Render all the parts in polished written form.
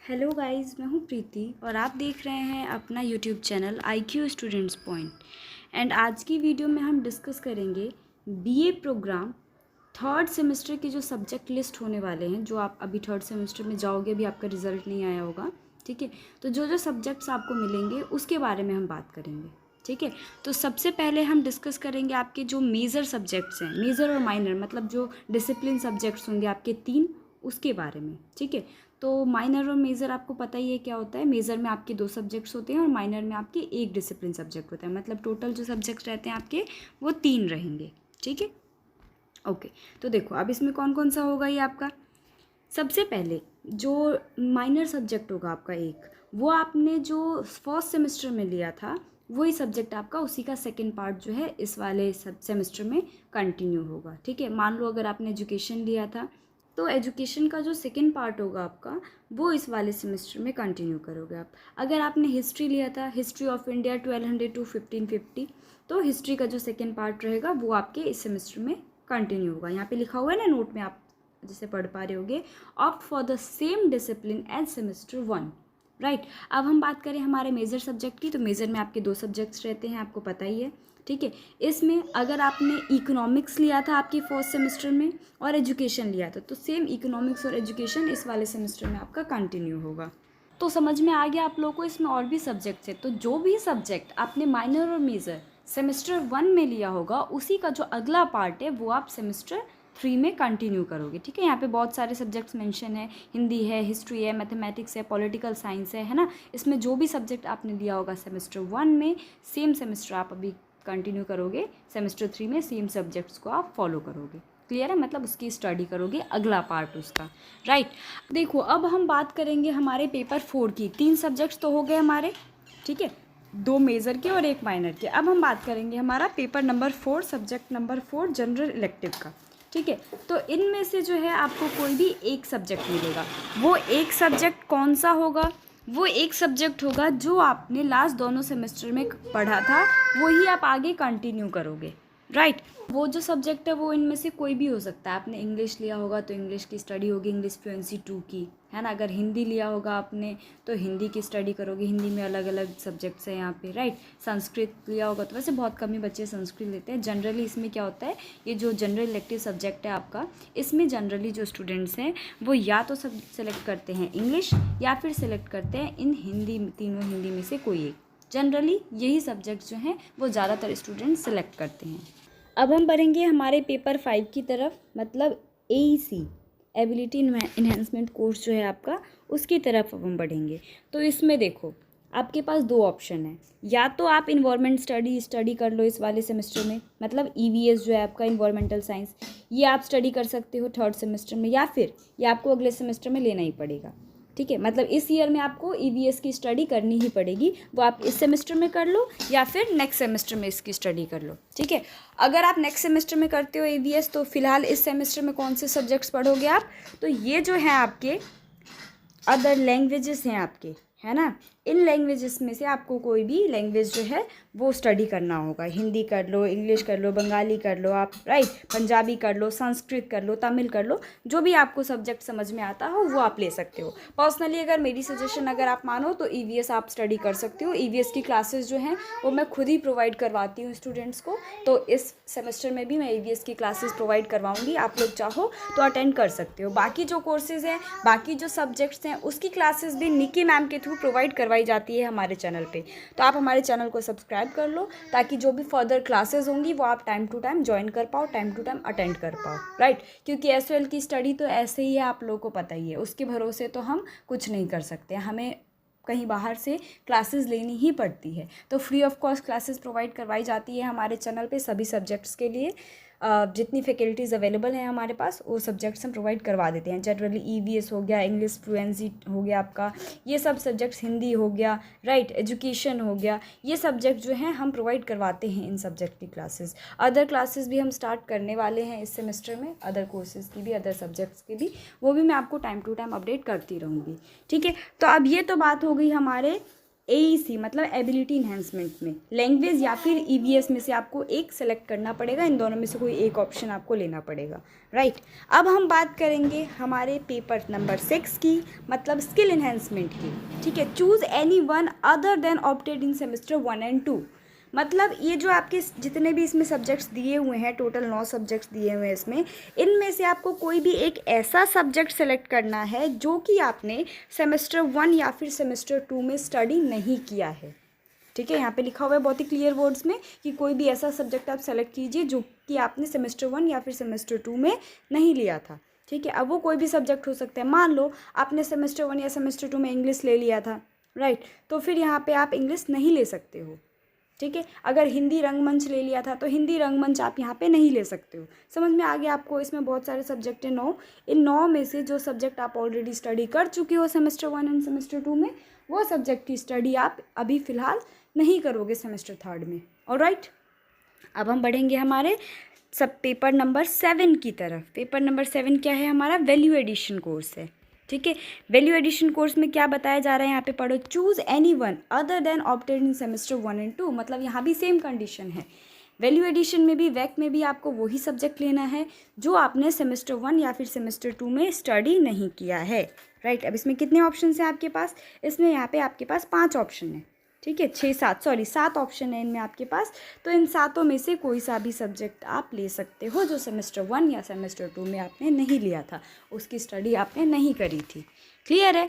Hello guys, मैं हूँ प्रीति और आप देख रहे हैं अपना YouTube channel IQ students point. And आज की वीडियो में हम डिस्कस करेंगे बीए प्रोग्राम थर्ड सेमेस्टर के जो सब्जेक्ट लिस्ट होने वाले हैं। जो आप अभी थर्ड सेमेस्टर में जाओगे, अभी आपका रिजल्ट नहीं आया होगा, ठीक है। तो जो जो सब्जेक्ट्स आपको मिलेंगे उसके बारे में हम बात करेंगे, ठीक है। तो सबसे पहले हम डिस्कस करेंगे आपके जो मेजर सब्जेक्ट्स हैं, मेजर और माइनर, मतलब जो डिसिप्लिन सब्जेक्ट्स होंगे आपके 3, उसके बारे में, ठीक है। तो माइनर और मेजर आपको पता ही है क्या होता है। मेजर में आपके 2 सब्जेक्ट्स होते हैं और माइनर में आपके 1 डिसिप्लिन सब्जेक्ट होता है। मतलब टोटल जो सब्जेक्ट्स रहते हैं आपके वो 3 रहेंगे, ठीक है। ओके, तो देखो अब इसमें कौन कौन सा होगा ये आपका। सबसे पहले जो माइनर सब्जेक्ट होगा आपका एक, वो आपने जो फर्स्ट सेमेस्टर में लिया था वही सब्जेक्ट आपका उसी का सेकंड पार्ट जो है इस वाले सेमेस्टर में कंटिन्यू होगा, ठीक है। मान लो अगर आपने एजुकेशन लिया था तो एजुकेशन का जो सेकंड पार्ट होगा आपका वो इस वाले सेमेस्टर में कंटिन्यू करोगे आप। अगर आपने हिस्ट्री लिया था, हिस्ट्री ऑफ इंडिया 1200 टू 1550, तो हिस्ट्री का जो सेकंड पार्ट रहेगा वो आपके इस सेमेस्टर में कंटिन्यू होगा। यहाँ पे लिखा हुआ है ना नोट में, आप जैसे पढ़ पा रहे होगे, opt for the same discipline as semester 1, right. अब हम बात करें हमारे मेजर सब्जेक्ट की, तो मेजर में आपके 2 सब्जेक्ट्स रहते हैं, आपको पता ही है, ठीक है। इसमें अगर आपने इकोनॉमिक्स लिया था आपके फर्स्ट सेमेस्टर में और एजुकेशन लिया था, तो सेम इकोनॉमिक्स और एजुकेशन इस वाले सेमेस्टर में आपका कंटिन्यू होगा। तो समझ में आ गया आप लोगों को, इसमें और भी सब्जेक्ट्स है। तो जो भी सब्जेक्ट आपने माइनर और मेजर सेमेस्टर 1 में लिया होगा उसी का जो अगला पार्ट है वो आप सेमेस्टर 3 में कंटिन्यू करोगे, ठीक है। यहाँ पे बहुत सारे सब्जेक्ट्स मेंशन है, हिंदी है, हिस्ट्री है, मैथमेटिक्स है, पॉलिटिकल साइंस है ना। इसमें जो भी सब्जेक्ट आपने लिया होगा सेमेस्टर 1 में, सेम सेमेस्टर आप अभी कंटिन्यू करोगे सेमेस्टर 3 में, सेम सब्जेक्ट्स को आप फॉलो करोगे। क्लियर है, मतलब उसकी स्टडी करोगे, अगला पार्ट उसका, राइट। देखो अब हम बात करेंगे हमारे पेपर 4 की। 3 सब्जेक्ट्स तो हो गए हमारे, ठीक है, 2 मेजर के और 1 माइनर के। अब हम बात करेंगे हमारा paper number 4, subject number 4 general elective का, ठीक है। तो इनमें से जो है आपको कोई भी एक सब्जेक्ट मिलेगा। वो एक सब्जेक्ट कौन सा होगा? वो एक सब्जेक्ट होगा जो आपने लास्ट दोनों सेमेस्टर में पढ़ा था, वही आप आगे कंटिन्यू करोगे, राइट। वो जो सब्जेक्ट है वो इनमें से कोई भी हो सकता है। आपने इंग्लिश लिया होगा तो इंग्लिश की स्टडी होगी, इंग्लिश फ्लुएंसी 2 की, है ना। अगर हिंदी लिया होगा आपने तो हिंदी की स्टडी करोगे, हिंदी में अलग अलग सब्जेक्ट्स हैं यहाँ पे, राइट। संस्कृत लिया होगा तो वैसे बहुत कम ही बच्चे संस्कृत लेते हैं। जनरली इसमें क्या होता है, ये जो जनरल इलेक्टिव सब्जेक्ट है आपका, इसमें जनरली जो स्टूडेंट्स हैं वो या तो सब सेलेक्ट करते हैं इंग्लिश या फिर सेलेक्ट करते हैं इन हिंदी, तीनों हिंदी में से कोई एक। जनरली यही सब्जेक्ट जो हैं वो ज़्यादातर स्टूडेंट सेलेक्ट करते हैं। अब हम बढ़ेंगे हमारे पेपर 5 की तरफ, मतलब AEC, एबिलिटी इन्हेंसमेंट कोर्स जो है आपका, उसकी तरफ अब हम बढ़ेंगे। तो इसमें देखो आपके पास 2 ऑप्शन है। या तो आप इन्वायरमेंट स्टडी कर लो इस वाले सेमेस्टर में, मतलब EVS जो है आपका, इन्वायरमेंटल साइंस, ये आप स्टडी कर सकते हो थर्ड सेमेस्टर में, या फिर ये आपको अगले सेमेस्टर में लेना ही पड़ेगा, ठीक है। मतलब इस ईयर में आपको EVS की स्टडी करनी ही पड़ेगी। वो आप इस सेमेस्टर में कर लो या फिर नेक्स्ट सेमेस्टर में इसकी स्टडी कर लो, ठीक है। अगर आप नेक्स्ट सेमेस्टर में करते हो EVS, तो फिलहाल इस सेमेस्टर में कौन से सब्जेक्ट्स पढ़ोगे आप? तो ये जो है आपके अदर लैंग्वेजेस हैं आपके, है ना। इन लैंग्वेजेस में से आपको कोई भी लैंग्वेज जो है वो स्टडी करना होगा। हिंदी कर लो, इंग्लिश कर लो, बंगाली कर लो आप, राइट, पंजाबी कर लो, संस्कृत कर लो, तमिल कर लो, जो भी आपको सब्जेक्ट समझ में आता हो वो आप ले सकते हो। पर्सनली अगर मेरी सजेशन अगर आप मानो तो EVS आप स्टडी कर सकते हो। EVS की क्लासेस जो हैं वो मैं खुद ही प्रोवाइड करवाती हूँ स्टूडेंट्स को, तो इस सेमेस्टर में भी मैं EVS की क्लासेस प्रोवाइड करवाऊँगी। आप लोग चाहो तो अटेंड कर सकते हो। बाकी जो कोर्सेज़ हैं, बाकी जो सब्जेक्ट्स हैं, उसकी क्लासेस भी निकी मैम के थ्रू प्रोवाइड करवाई जाती है हमारे चैनल पे। तो आप हमारे चैनल को सब्सक्राइब कर लो ताकि जो भी फर्दर क्लासेस होंगी वो आप टाइम टू टाइम ज्वाइन कर पाओ, टाइम टू टाइम अटेंड कर पाओ, राइट। क्योंकि SOL की स्टडी तो ऐसे ही है, आप लोगों को पता ही है, उसके भरोसे तो हम कुछ नहीं कर सकते, हमें कहीं बाहर से क्लासेस लेनी ही पड़ती है। तो free of cost classes provide करवाई जाती है हमारे चैनल पे सभी सब्जेक्ट्स के लिए। जितनी फैकल्टीज़ अवेलेबल हैं हमारे पास वो सब्जेक्ट्स हम प्रोवाइड करवा देते हैं। जनरली EVS हो गया, इंग्लिश फ्लुएंसी हो गया आपका, ये सब सब्जेक्ट्स, हिंदी हो गया, राइट, एजुकेशन हो गया, ये सब्जेक्ट जो हैं हम प्रोवाइड करवाते हैं इन सब्जेक्ट की क्लासेस। अदर क्लासेस भी हम स्टार्ट करने वाले हैं इस सेमेस्टर में, अदर कोर्सेज़ की भी, अदर सब्जेक्ट्स की भी, वो भी मैं आपको टाइम टू टाइम अपडेट करती रहूँगी, ठीक है। तो अब ये तो बात हो गई हमारे AEC मतलब एबिलिटी इन्हेंसमेंट में, लैंग्वेज या फिर EVS में से आपको एक सेलेक्ट करना पड़ेगा, इन दोनों में से कोई एक ऑप्शन आपको लेना पड़ेगा, राइट। अब हम बात करेंगे हमारे पेपर नंबर 6 की, मतलब स्किल इन्हेंसमेंट की, ठीक है। Choose any one other than opted in semester 1 and 2, मतलब ये जो आपके जितने भी इसमें सब्जेक्ट्स दिए हुए हैं, टोटल 9 सब्जेक्ट्स दिए हुए हैं इसमें, इनमें से आपको कोई भी एक ऐसा सब्जेक्ट सेलेक्ट करना है जो कि आपने सेमेस्टर 1 या फिर सेमेस्टर 2 में स्टडी नहीं किया है, ठीक है। यहाँ पे लिखा हुआ है बहुत ही क्लियर वर्ड्स में कि कोई भी ऐसा सब्जेक्ट आप सेलेक्ट कीजिए जो कि आपने सेमेस्टर 1 या फिर सेमेस्टर 2 में नहीं लिया था, ठीक है। अब वो कोई भी सब्जेक्ट हो सकता है, मान लो आपने सेमेस्टर 1 या सेमेस्टर 2 में इंग्लिश ले लिया था, राइट, तो फिर यहाँ पे आप इंग्लिश नहीं ले सकते हो, ठीक है। अगर हिंदी रंगमंच ले लिया था तो हिंदी रंगमंच आप यहाँ पे नहीं ले सकते हो। समझ में आ गया आपको? इसमें बहुत सारे सब्जेक्ट हैं 9, इन 9 में से जो सब्जेक्ट आप ऑलरेडी स्टडी कर चुके हो सेमेस्टर 1 एंड सेमेस्टर 2 में, वो सब्जेक्ट की स्टडी आप अभी फ़िलहाल नहीं करोगे सेमेस्टर 3 में, ऑलराइट। अब हम बढ़ेंगे हमारे सब पेपर नंबर 7 की तरफ। पेपर नंबर 7 क्या है हमारा? वैल्यू एडिशन कोर्स है, ठीक है। वैल्यू एडिशन कोर्स में क्या बताया जा रहा है यहाँ पे पढ़ो, choose any one other than opted in semester 1 and 2, मतलब यहाँ भी सेम कंडीशन है। वैल्यू एडिशन में भी, वैक में भी आपको वही सब्जेक्ट लेना है जो आपने सेमेस्टर 1 या फिर सेमेस्टर 2 में स्टडी नहीं किया है, राइट। अब इसमें कितने ऑप्शन हैं आपके पास? इसमें यहाँ पे आपके पास 5 ऑप्शन है, ठीक है। 7 ऑप्शन है इनमें आपके पास, तो इन 7 में से कोई सा भी सब्जेक्ट आप ले सकते हो जो सेमेस्टर 1 या सेमेस्टर 2 में आपने नहीं लिया था, उसकी स्टडी आपने नहीं करी थी, क्लियर है?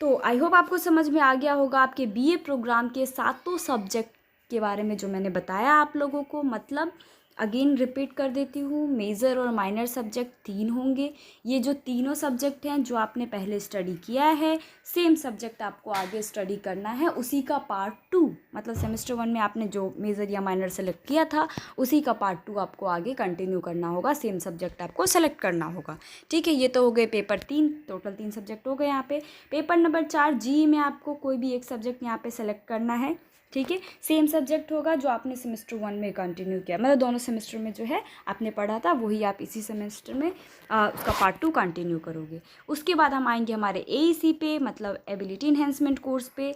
तो आई होप आपको समझ में आ गया होगा आपके BA प्रोग्राम के 7 सब्जेक्ट के बारे में जो मैंने बताया आप लोगों को। मतलब अगेन रिपीट कर देती हूँ, मेजर और माइनर सब्जेक्ट 3 होंगे। ये जो तीनों सब्जेक्ट हैं जो आपने पहले स्टडी किया है, सेम सब्जेक्ट आपको आगे स्टडी करना है, उसी का पार्ट 2, मतलब सेमेस्टर 1 में आपने जो मेजर या माइनर सेलेक्ट किया था उसी का पार्ट 2 आपको आगे कंटिन्यू करना होगा, सेम सब्जेक्ट आपको सेलेक्ट करना होगा, ठीक है। ये तो हो गए पेपर 3, टोटल 3 सब्जेक्ट हो गए यहाँ पे। पेपर नंबर 4 GE में आपको कोई भी एक सब्जेक्ट यहाँ पे सेलेक्ट करना है, ठीक है। सेम सब्जेक्ट होगा जो आपने सेमेस्टर 1 में कंटिन्यू किया, मतलब दोनों सेमेस्टर में जो है आपने पढ़ा था वही आप इसी सेमेस्टर में उसका पार्ट 2 कंटिन्यू करोगे। उसके बाद हम आएंगे हमारे AEC पे, मतलब एबिलिटी इन्हेंसमेंट कोर्स पे।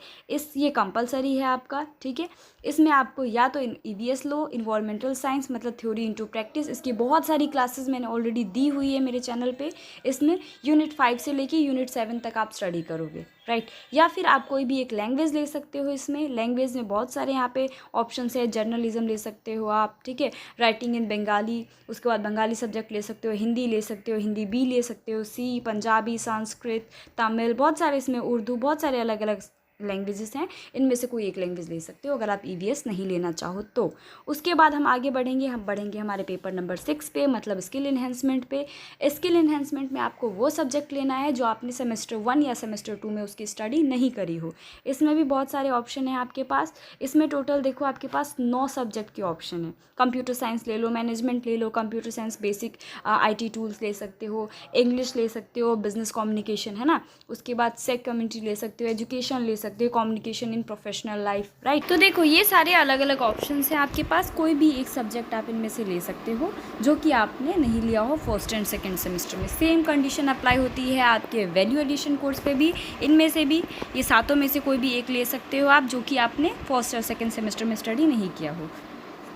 ये कंपलसरी है आपका, ठीक है। इसमें आपको या तो EVS लो, इन्वायरमेंटल साइंस मतलब थ्योरी इनटू प्रैक्टिस, इसकी बहुत सारी क्लासेस मैंने ऑलरेडी दी हुई है मेरे चैनल पे। इसमें यूनिट 5 से लेके यूनिट 7 तक आप स्टडी करोगे, राइट। या फिर आप कोई भी एक लैंग्वेज ले सकते हो। इसमें लैंग्वेज में बहुत सारे यहाँ पे ऑप्शंस है, जर्नलिज्म ले सकते हो आप, ठीक है, राइटिंग इन बंगाली, उसके बाद बंगाली सब्जेक्ट ले सकते हो, हिंदी ले सकते हो, हिंदी भी ले सकते हो, सी, पंजाबी, संस्कृत, तमिल, बहुत सारे इसमें, उर्दू, बहुत सारे अलग अलग लैंग्वेजेस हैं, इनमें से कोई एक लैंग्वेज ले सकते हो अगर आप EVS नहीं लेना चाहो तो। उसके बाद हम आगे बढ़ेंगे, हमारे पेपर नंबर 6 पे, मतलब स्किल इन्हेंसमेंट पे। स्किल इन्हेंसमेंट में आपको वो सब्जेक्ट लेना है जो आपने सेमेस्टर 1 या सेमेस्टर 2 में उसकी स्टडी नहीं करी हो। इसमें भी बहुत सारे ऑप्शन हैं आपके पास। इसमें टोटल देखो आपके पास 9 सब्जेक्ट के ऑप्शन है। कंप्यूटर साइंस ले लो, मैनेजमेंट ले लो, computer science basic IT tools ले सकते हो, इंग्लिश ले सकते हो, बिजनेस कम्युनिकेशन है ना, उसके बाद सेक कम्युनिटी ले सकते हो, एजुकेशन ले सकते हो, communication in professional life, right. तो देखो ये सारे अलग अलग ऑप्शंस हैं आपके पास, कोई भी एक सब्जेक्ट आप इनमें से ले सकते हो जो कि आपने नहीं लिया हो फर्स्ट एंड सेकंड सेमेस्टर में। सेम कंडीशन अप्लाई होती है आपके वैल्यू एडिशन कोर्स पे भी। इनमें से भी ये 7 में से कोई भी एक ले सकते हो आप जो कि आपने फर्स्ट और सेकेंड सेमेस्टर में स्टडी नहीं किया हो।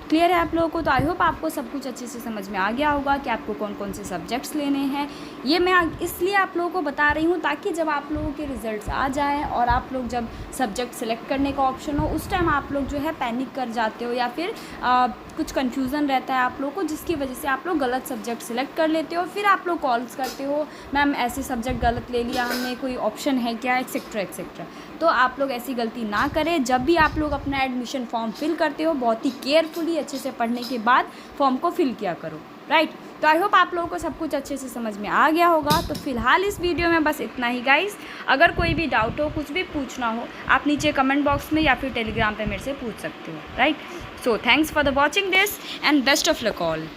क्लियर है आप लोगों को? तो आई होप आपको सब कुछ अच्छे से समझ में आ गया होगा कि आपको कौन कौन से सब्जेक्ट्स लेने हैं। ये मैं इसलिए आप लोगों को बता रही हूँ ताकि जब आप लोगों के रिजल्ट्स आ जाएं और आप लोग जब सब्जेक्ट सेलेक्ट करने का ऑप्शन हो, उस टाइम आप लोग जो है पैनिक कर जाते हो या फिर कुछ कन्फ्यूज़न रहता है आप लोगों को, जिसकी वजह से आप लोग गलत सब्जेक्ट सेलेक्ट कर लेते हो। फिर आप लोग कॉल्स करते हो, मैम ऐसे सब्जेक्ट गलत ले लिया हमने, कोई ऑप्शन है क्या, एक्सेट्रा एक्सेट्रा। तो आप लोग ऐसी गलती ना करें। जब भी आप लोग अपना एडमिशन फॉर्म फिल करते हो, बहुत ही केयरफुली अच्छे से पढ़ने के बाद फॉर्म को फिल किया करो, राइट। तो आई होप आप लोगों को सब कुछ अच्छे से समझ में आ गया होगा। तो फिलहाल इस वीडियो में बस इतना ही गाइस। अगर कोई भी डाउट हो, कुछ भी पूछना हो, आप नीचे कमेंट बॉक्स में या फिर टेलीग्राम पे मेरे से पूछ सकते हो, right. So thanks for the watching this and best of luck all.